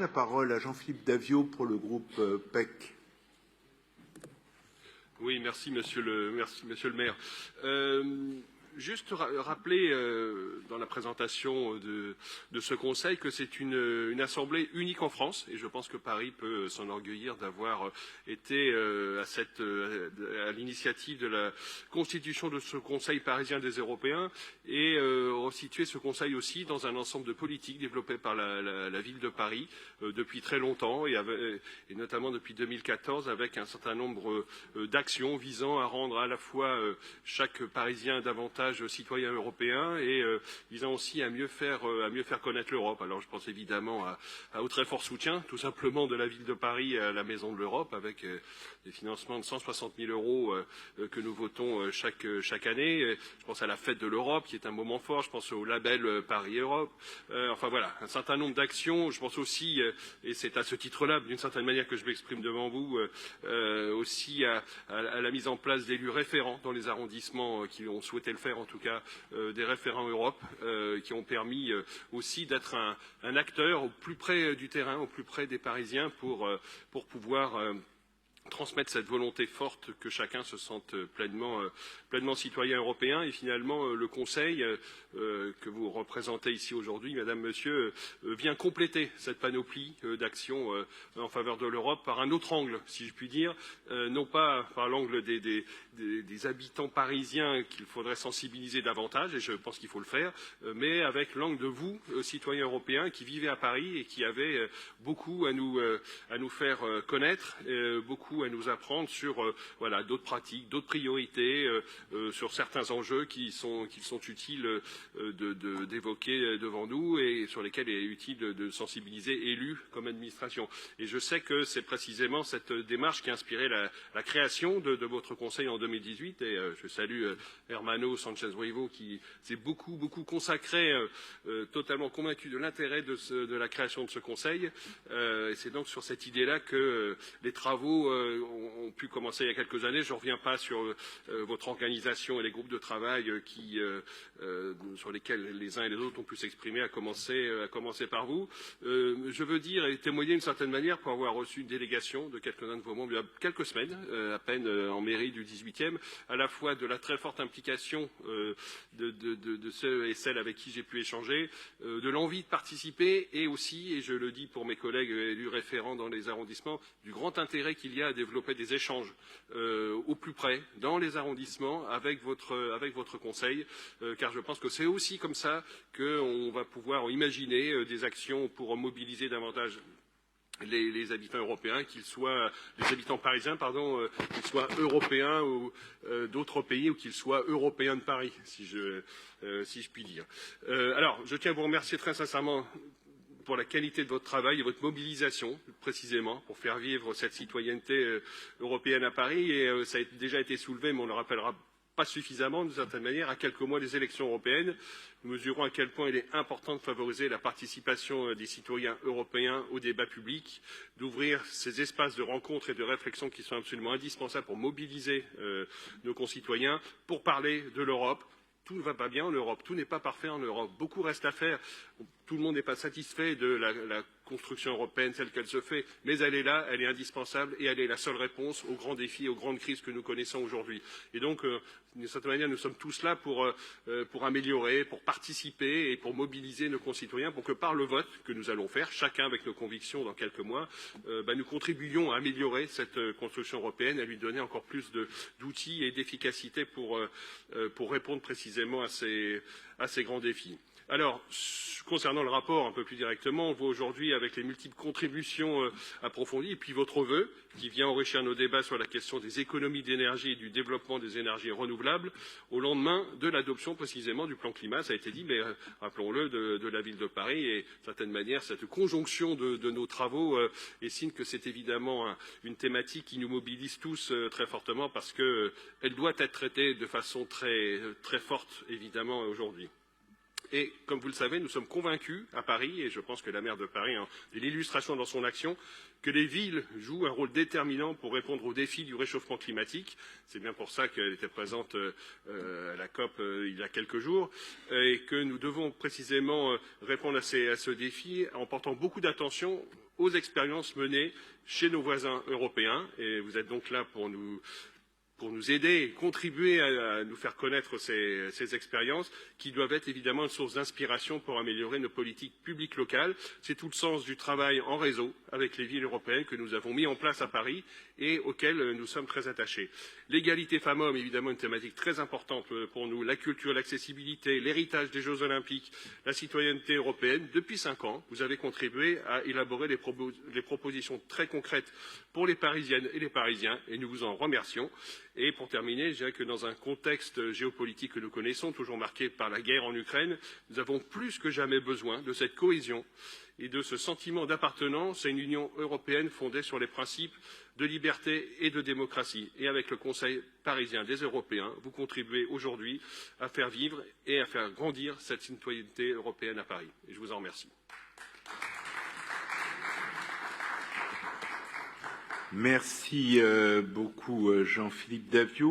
La parole à Jean-Philippe Davio pour le groupe PEC. Oui, merci Monsieur le maire. Juste rappeler dans la présentation de ce Conseil que c'est une assemblée unique en France et je pense que Paris peut s'enorgueillir d'avoir été à l'initiative de la constitution de ce Conseil parisien des Européens et resituer ce Conseil aussi dans un ensemble de politiques développées par la ville de Paris depuis très longtemps et notamment depuis 2014 avec un certain nombre d'actions visant à rendre à la fois chaque Parisien davantage citoyen européen et visant aussi à mieux faire connaître l'Europe. Alors je pense évidemment au très fort soutien tout simplement de la ville de Paris à la Maison de l'Europe avec des financements de 160 000 euros que nous votons chaque année. Je pense à la fête de l'Europe qui est un moment fort. Je pense au label Paris Europe. Enfin voilà, un certain nombre d'actions. Je pense aussi, et c'est à ce titre-là d'une certaine manière que je m'exprime devant vous, aussi à la mise en place d'élus référents dans les arrondissements qui ont souhaité le faire, en tout cas des référents Europe, qui ont permis aussi d'être un acteur au plus près du terrain, au plus près des Parisiens pour pouvoir transmettre cette volonté forte que chacun se sente pleinement citoyen européen. Et finalement, le Conseil que vous représentez ici aujourd'hui, Madame, Monsieur, vient compléter cette panoplie d'actions en faveur de l'Europe par un autre angle, si je puis dire, non pas par l'angle des habitants parisiens qu'il faudrait sensibiliser davantage, et je pense qu'il faut le faire, mais avec l'angle de vous, citoyens européens, qui vivez à Paris et qui avez beaucoup à nous faire connaître, beaucoup à nous apprendre sur voilà, d'autres pratiques, d'autres priorités, sur certains enjeux qu'il sont utiles d'évoquer devant nous et sur lesquels il est utile de sensibiliser élus comme administration. Et je sais que c'est précisément cette démarche qui a inspiré la création de votre conseil en 2018 et je salue Hermano Sanchez-Ruivo qui s'est beaucoup consacré, totalement convaincu de l'intérêt de la création de ce conseil. Et c'est donc sur cette idée-là que les travaux ont pu commencer il y a quelques années. Je ne reviens pas sur votre organisation et les groupes de travail sur lesquels les uns et les autres ont pu s'exprimer, à commencer par vous. Je veux dire et témoigner d'une certaine manière pour avoir reçu une délégation de quelques-uns de vos membres il y a quelques semaines, à peine en mairie du 18e, à la fois de la très forte implication de ceux et celles avec qui j'ai pu échanger, de l'envie de participer et aussi, et je le dis pour mes collègues élus référents dans les arrondissements, du grand intérêt qu'il y a à développer des échanges au plus près, dans les arrondissements, avec votre conseil, car je pense que c'est aussi comme ça qu'on va pouvoir imaginer des actions pour mobiliser davantage les habitants européens, les habitants parisiens, qu'ils soient européens ou d'autres pays ou qu'ils soient européens de Paris, si je puis dire. Alors, je tiens à vous remercier très sincèrement pour la qualité de votre travail et votre mobilisation, précisément, pour faire vivre cette citoyenneté européenne à Paris. Et ça a déjà été soulevé, mais on ne le rappellera pas suffisamment, d'une certaine manière, à quelques mois des élections européennes. Nous mesurons à quel point il est important de favoriser la participation des citoyens européens au débat public, d'ouvrir ces espaces de rencontre et de réflexion qui sont absolument indispensables pour mobiliser nos concitoyens, pour parler de l'Europe. Tout ne va pas bien en Europe, tout n'est pas parfait en Europe, beaucoup reste à faire. Tout le monde n'est pas satisfait de la construction européenne telle qu'elle se fait, mais elle est là, elle est indispensable et elle est la seule réponse aux grands défis et aux grandes crises que nous connaissons aujourd'hui. Et donc, d'une certaine manière, nous sommes tous là pour améliorer, pour participer et pour mobiliser nos concitoyens pour que par le vote que nous allons faire, chacun avec nos convictions dans quelques mois, nous contribuions à améliorer cette construction européenne, à lui donner encore plus d'outils et d'efficacité pour répondre précisément à ces grands défis. Alors, concernant le rapport un peu plus directement, on voit aujourd'hui avec les multiples contributions approfondies et puis votre vœu qui vient enrichir nos débats sur la question des économies d'énergie et du développement des énergies renouvelables au lendemain de l'adoption précisément du plan climat, ça a été dit, mais rappelons-le, de la ville de Paris et d'une certaine manière cette conjonction de nos travaux est signe que c'est évidemment une thématique qui nous mobilise tous très fortement parce qu'elle doit être traitée de façon très forte évidemment aujourd'hui. Et comme vous le savez, nous sommes convaincus à Paris, et je pense que la maire de Paris est l'illustration dans son action, que les villes jouent un rôle déterminant pour répondre aux défis du réchauffement climatique. C'est bien pour ça qu'elle était présente à la COP il y a quelques jours, et que nous devons précisément répondre à ce défi en portant beaucoup d'attention aux expériences menées chez nos voisins européens. Et vous êtes donc là pour nous aider et contribuer à nous faire connaître ces expériences qui doivent être évidemment une source d'inspiration pour améliorer nos politiques publiques locales. C'est tout le sens du travail en réseau avec les villes européennes que nous avons mis en place à Paris et auquel nous sommes très attachés. L'égalité femmes-hommes, évidemment, une thématique très importante pour nous. La culture, l'accessibilité, l'héritage des Jeux Olympiques, la citoyenneté européenne. Depuis 5 ans, vous avez contribué à élaborer des propositions très concrètes pour les Parisiennes et les Parisiens et nous vous en remercions. Et pour terminer, je dirais que dans un contexte géopolitique que nous connaissons, toujours marqué par la guerre en Ukraine, nous avons plus que jamais besoin de cette cohésion et de ce sentiment d'appartenance à une Union européenne fondée sur les principes de liberté et de démocratie. Et avec le Conseil parisien des Européens, vous contribuez aujourd'hui à faire vivre et à faire grandir cette citoyenneté européenne à Paris. Et je vous en remercie. Merci beaucoup Jean-Philippe Davio.